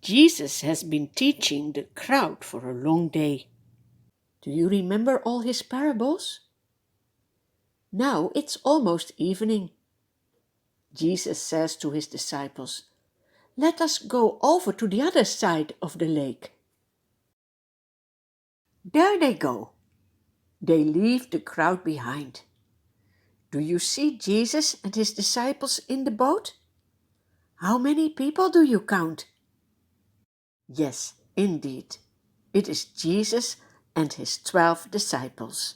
Jesus has been teaching the crowd for a long day. Do you remember all his parables? Now it's almost evening. Jesus says to his disciples, "Let us go over to the other side of the lake." There they go. They leave the crowd behind. Do you see Jesus and his disciples in the boat? How many people do you count? Yes, indeed. It is Jesus and his 12 disciples.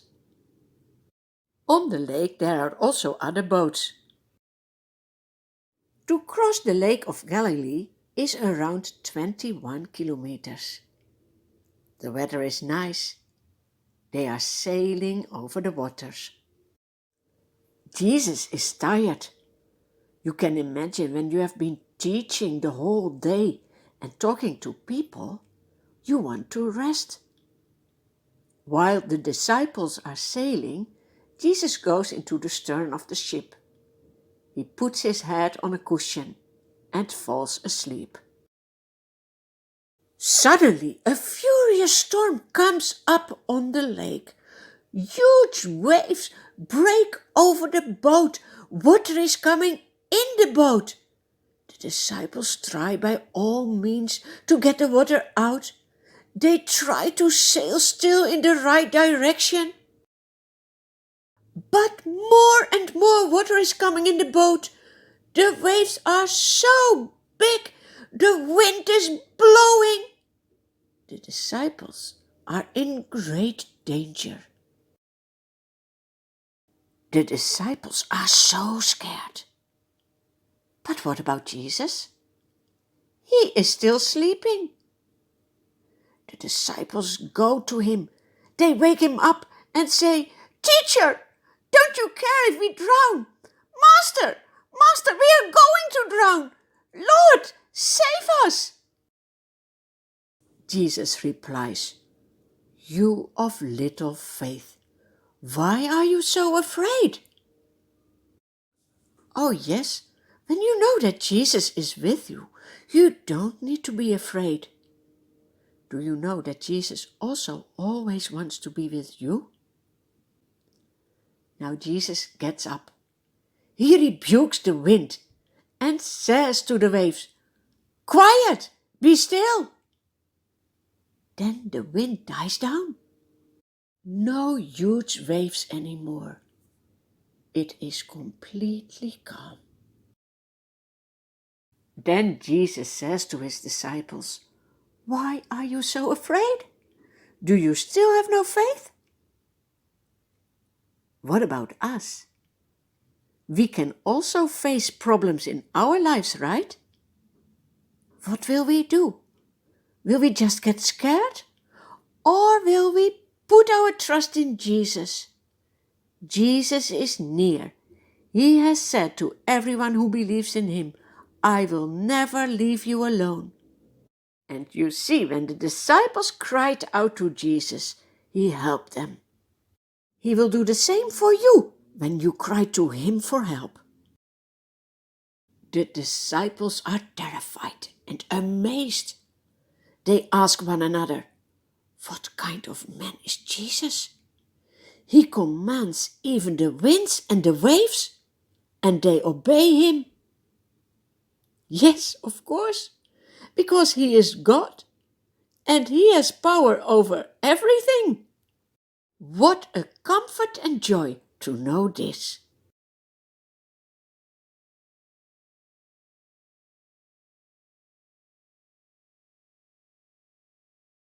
On the lake there are also other boats. To cross the Lake of Galilee is around 21 kilometers. The weather is nice. They are sailing over the waters. Jesus is tired. You can imagine when you have been teaching the whole day and talking to people, you want to rest. While the disciples are sailing, Jesus goes into the stern of the ship. He puts his head on a cushion and falls asleep. Suddenly, a furious storm comes up on the lake. Huge waves break over the boat. Water is coming in the boat. The disciples try by all means to get the water out. They try to sail still in the right direction. But more and more water is coming in the boat. The waves are so big, the wind is blowing. The disciples are in great danger. The disciples are so scared. But what about Jesus? He is still sleeping. The disciples go to him. They wake him up and say, "Teacher, don't you care if we drown? Master, we are going to drown. Lord, save us." Jesus replies, "You of little faith, why are you so afraid?" Oh yes, when you know that Jesus is with you, you don't need to be afraid. Do you know that Jesus also always wants to be with you? Now Jesus gets up. He rebukes the wind and says to the waves, "Quiet, be still." Then the wind dies down. No huge waves anymore. It is completely calm. Then Jesus says to his disciples, "Why are you so afraid? Do you still have no faith?" What about us? We can also face problems in our lives, right? What will we do? Will we just get scared? Or will we put our trust in Jesus? Jesus is near. He has said to everyone who believes in him, "I will never leave you alone." And you see, when the disciples cried out to Jesus, he helped them. He will do the same for you when you cry to him for help. The disciples are terrified and amazed. They ask one another, "What kind of man is Jesus? He commands even the winds and the waves, and they obey him." Yes, of course, because he is God, and he has power over everything. What a comfort and joy to know this.